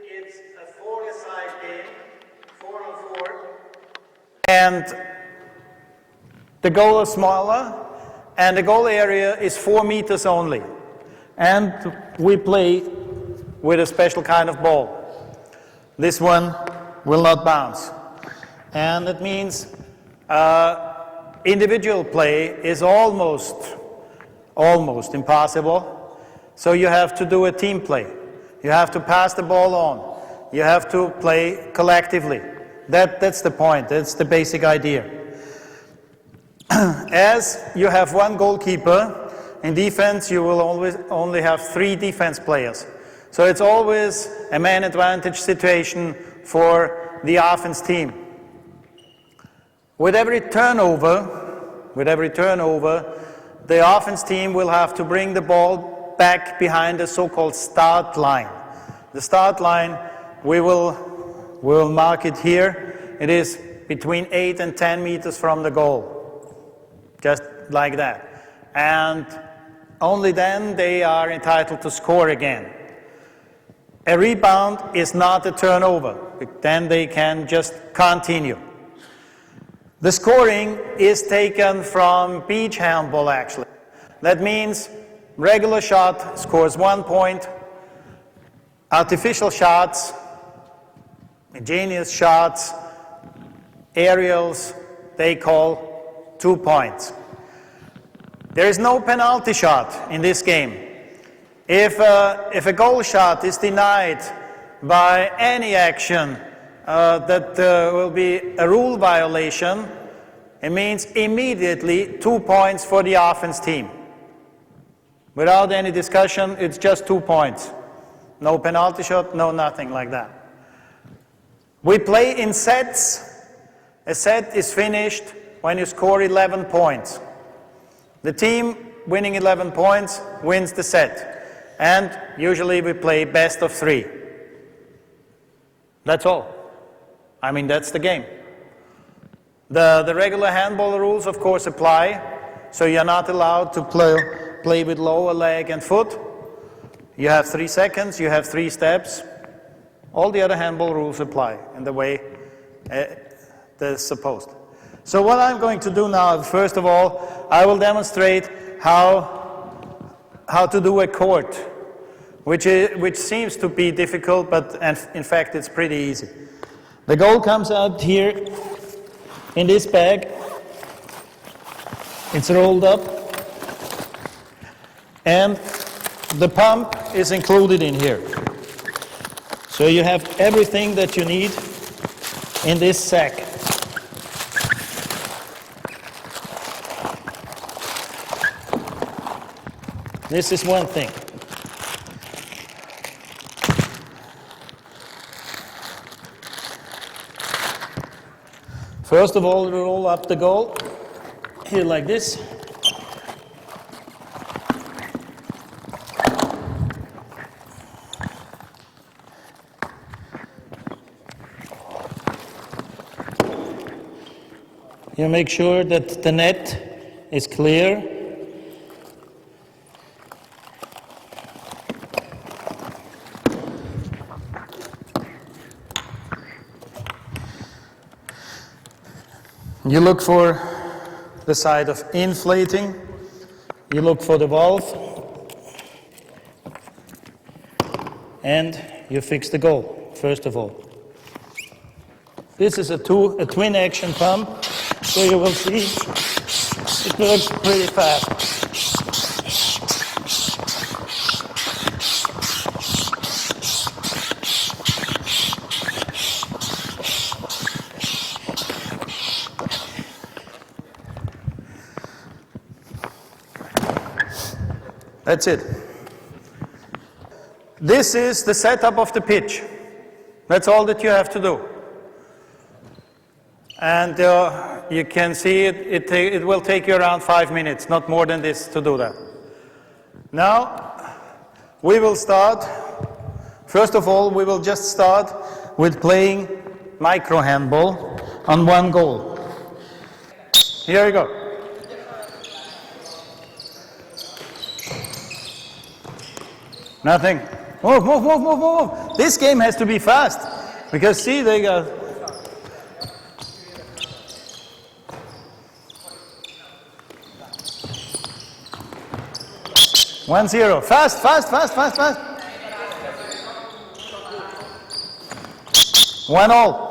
It's a four-a-side game, 4-on-4. And the goal is smaller, and the goal area is 4 meters only. And we play with a special kind of ball. This one will not bounce. And it means individual play is almost impossible. So you have to do a team play. You have to pass the ball on. You have to play collectively. That's the point. That's the basic idea. As you have one goalkeeper, in defense you will always only have 3 defense players. So it's always a man advantage situation for the offense team. With every turnover, the offense team will have to bring the ball back behind the so-called start line. The start line, we will mark it here. It is between 8 and 10 meters from the goal, just like that. And only then they are entitled to score again. A rebound is not a turnover. Then they can just continue. The scoring is taken from beach handball, actually. That means regular shot scores 1 point. Artificial shots, ingenious shots, aerials, they call 2 points. There is no penalty shot in this game. If a goal shot is denied by any action that will be a rule violation, it means immediately 2 points for the offense team. Without any discussion, it's just 2 points. No penalty shot, no nothing like that. We play in sets. A set is finished when you score 11 points. The team winning 11 points wins the set. And usually we play best of 3. That's all. I mean, that's the game. The regular handball rules, of course, apply. So you're not allowed to play with lower leg and foot. You have 3 seconds, you have 3 steps. All the other handball rules apply in the way they're supposed. So what I'm going to do now, first of all, I will demonstrate how to do a court, which seems to be difficult, but in fact it's pretty easy. The goal comes out here in this bag. It's rolled up, and the pump is included in here. So you have everything that you need in this sack. This is one thing. First of all, we roll up the goal here like this. You make sure that the net is clear. You look for the side of inflating. You look for the valve. And you fix the goal, first of all. This is a twin action pump, so you will see it works pretty fast. That's it. This is the setup of the pitch. That's all that you have to do. And you can see it will take you around 5 minutes, not more than this, to do that. Now, we will start. First of all, we will just start with playing micro handball on one goal. Here we go. Nothing. Move, move, move, move, move. this game has to be fast. Because see, they got... One zero. Fast, fast, fast, fast, fast. 1-all.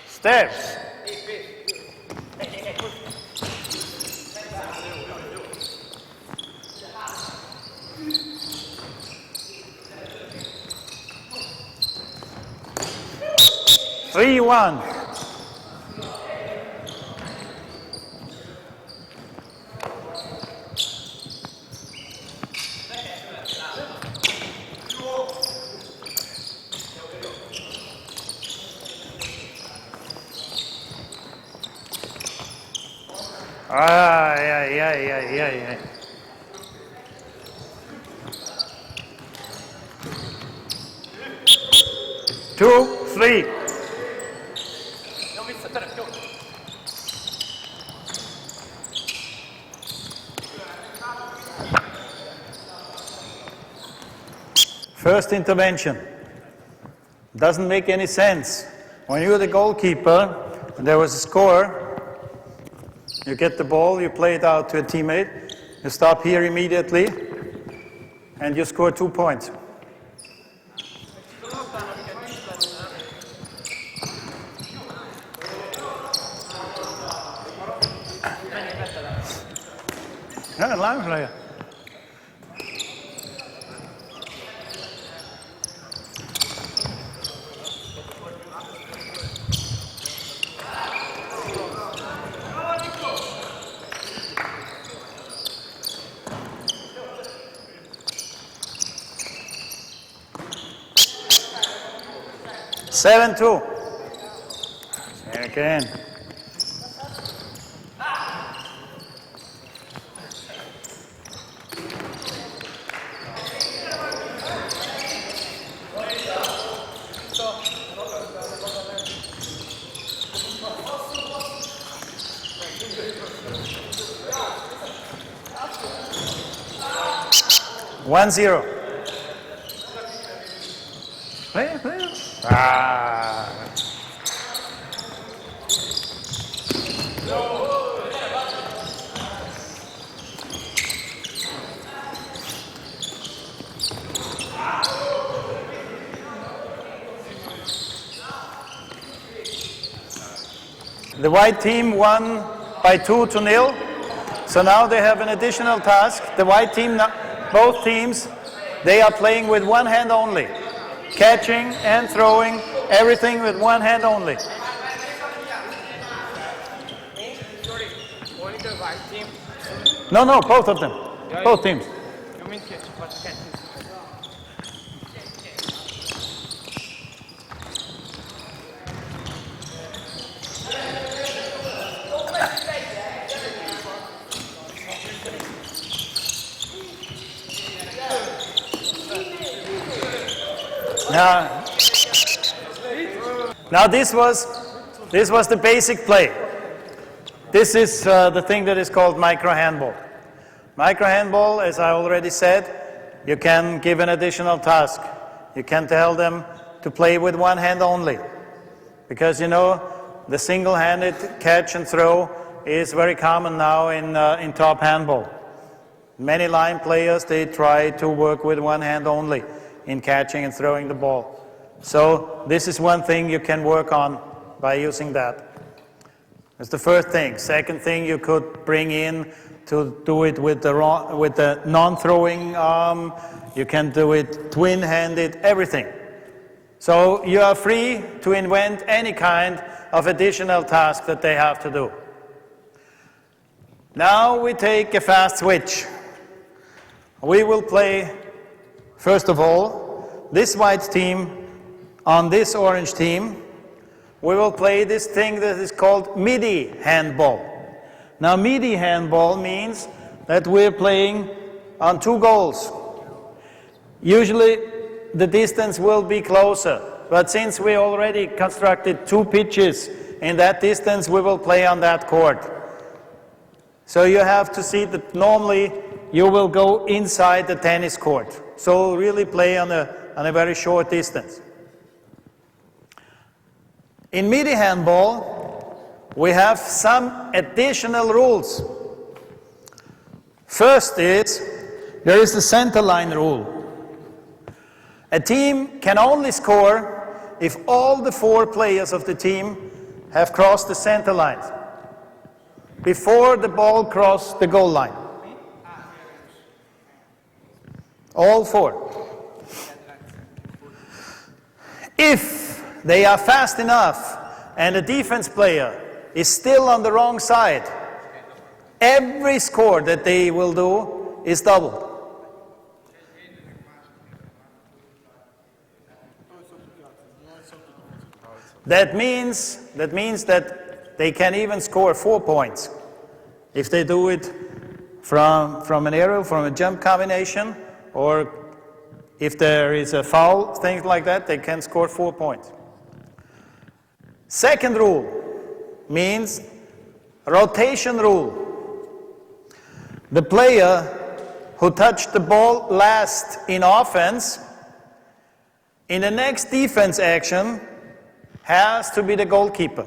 Steps. Three, 1. Yeah. 2, 3. First intervention. Doesn't make any sense. When you're the goalkeeper and there was a score, you get the ball, you play it out to a teammate, you stop here immediately, and you score 2 points. Ja, een lang geleden. Seven, 2. Again. One, 0. Play. Ah. The white team won by 2-0. So now they have an additional task. The white team, both teams, they are playing with one hand only. Catching and throwing, everything with one hand only. No, both of them. Both teams. Now this was the basic play. This is the thing that is called micro handball. Micro handball, as I already said, you can give an additional task. You can tell them to play with one hand only. Because you know, the single-handed catch and throw is very common now in top handball. Many line players, they try to work with one hand only in catching and throwing the ball. So this is one thing you can work on by using that. That's the first thing. Second thing, you could bring in to do it with the non-throwing arm. You can do it twin-handed, everything. So you are free to invent any kind of additional task that they have to do. Now we take a fast switch. We will play, first of all, this white team on this orange team. We will play this thing that is called Midi handball. Now Midi handball means that we're playing on 2 goals. Usually the distance will be closer, but since we already constructed 2 pitches in that distance, we will play on that court. So you have to see that normally you will go inside the tennis court. So really play on a very short distance. In Minihandball, we have some additional rules. First is, there is the center line rule. A team can only score if all the 4 players of the team have crossed the center line before the ball crosses the goal line. All 4. If they are fast enough and the defense player is still on the wrong side, every score that they will do is doubled. That means that they can even score 4 points if they do it from an aerial, from a jump combination, or if there is a foul, things like that, they can score 4 points. Second rule means rotation rule. The player who touched the ball last in offense, in the next defense action, has to be the goalkeeper.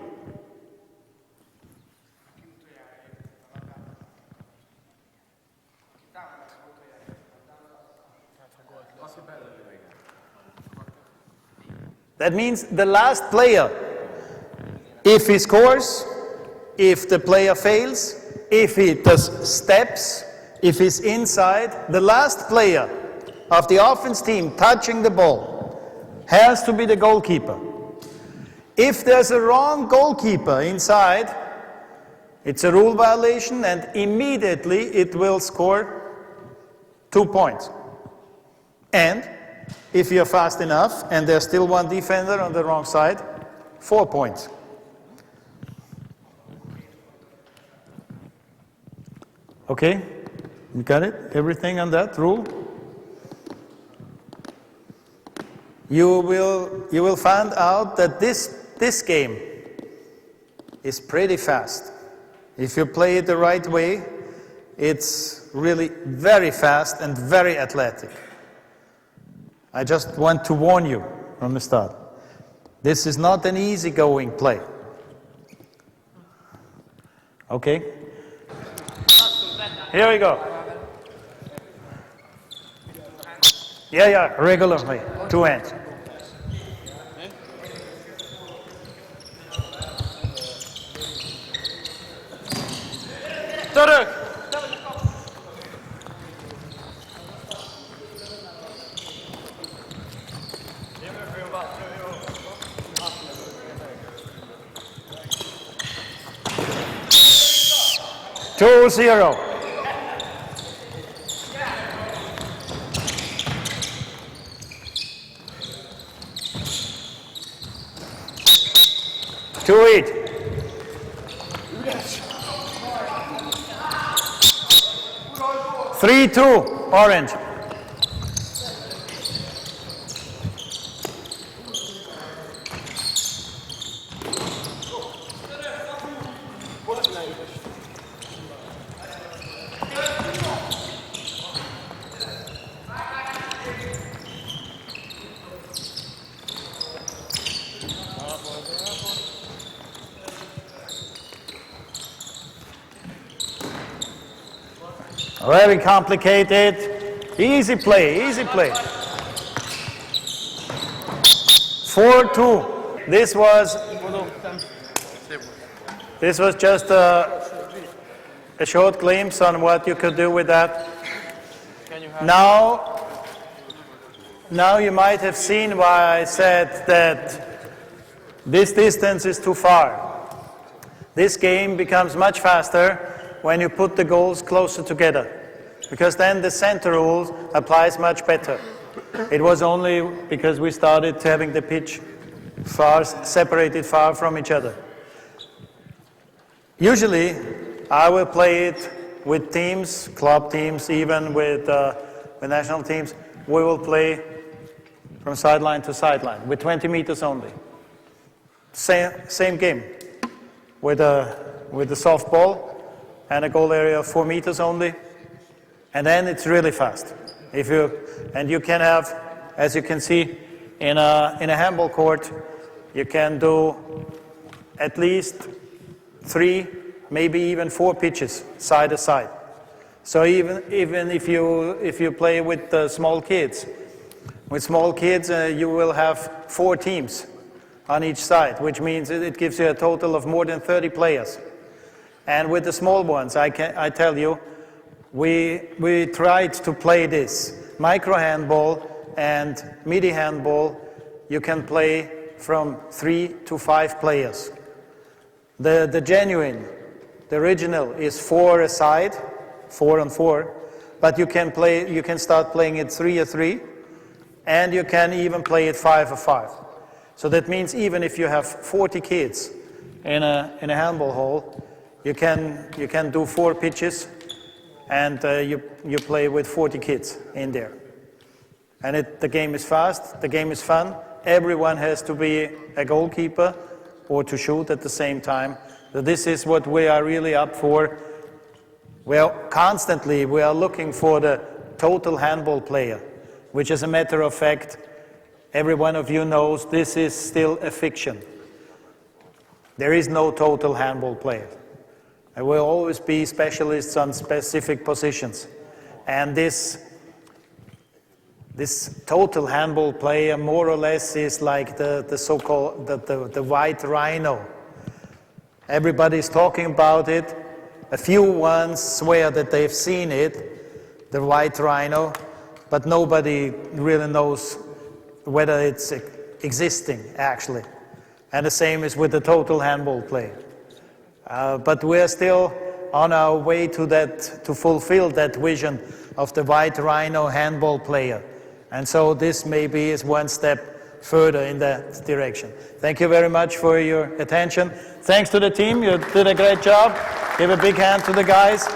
That means the last player, if he scores, if the player fails, if he does steps, if he's inside, the last player of the offense team touching the ball has to be the goalkeeper. If there's a wrong goalkeeper inside, it's a rule violation and immediately it will score 2 points. And if you're fast enough and there's still one defender on the wrong side, 4 points. Okay, you got it? Everything on that rule? You will find out that this game is pretty fast. If you play it the right way, it's really very fast and very athletic. I just want to warn you from the start. This is not an easygoing play. Okay? Here we go. Yeah, regularly. 2 hands. Terug. Two, 0. To it. 3-2, orange. Very complicated. Easy play, easy play. 4-2. This was just a short glimpse on what you could do with that. Now you might have seen why I said that this distance is too far. This game becomes much faster when you put the goals closer together, because then the center rule applies much better. It was only because we started having the pitch separated far from each other. Usually, I will play it with teams, club teams, even with national teams. We will play from sideline to sideline with 20 meters only. Same game with the softball and a goal area of 4 meters only. And then it's really fast. And you can have, as you can see, in a handball court, you can do at least 3, maybe even 4 pitches side to side. So even if you play with small kids, you will have 4 teams on each side, which means it gives you a total of more than 30 players. And with the small ones, I tell you, we tried to play this micro handball and midi handball. You can play from 3 to 5 players. The genuine, the original is 4 a side, 4 on 4, but you can start playing it 3-3, and you can even play it 5-5. So that means even if you have 40 kids in a handball hall, you can do 4 pitches, and you play with 40 kids in there. And the game is fast, the game is fun. Everyone has to be a goalkeeper or to shoot at the same time. So this is what we are really up for. Well, constantly we are looking for the total handball player, which as a matter of fact, every one of you knows this is still a fiction. There is no total handball player. There will always be specialists on specific positions. And this total handball player more or less is like the so-called the white rhino. Everybody's talking about it. A few ones swear that they've seen it, the white rhino, but nobody really knows whether it's existing actually. And the same is with the total handball player. But we're still on our way to fulfill that vision of the white rhino handball player. And so this maybe is one step further in that direction. Thank you very much for your attention. Thanks to the team, you did a great job. Give a big hand to the guys.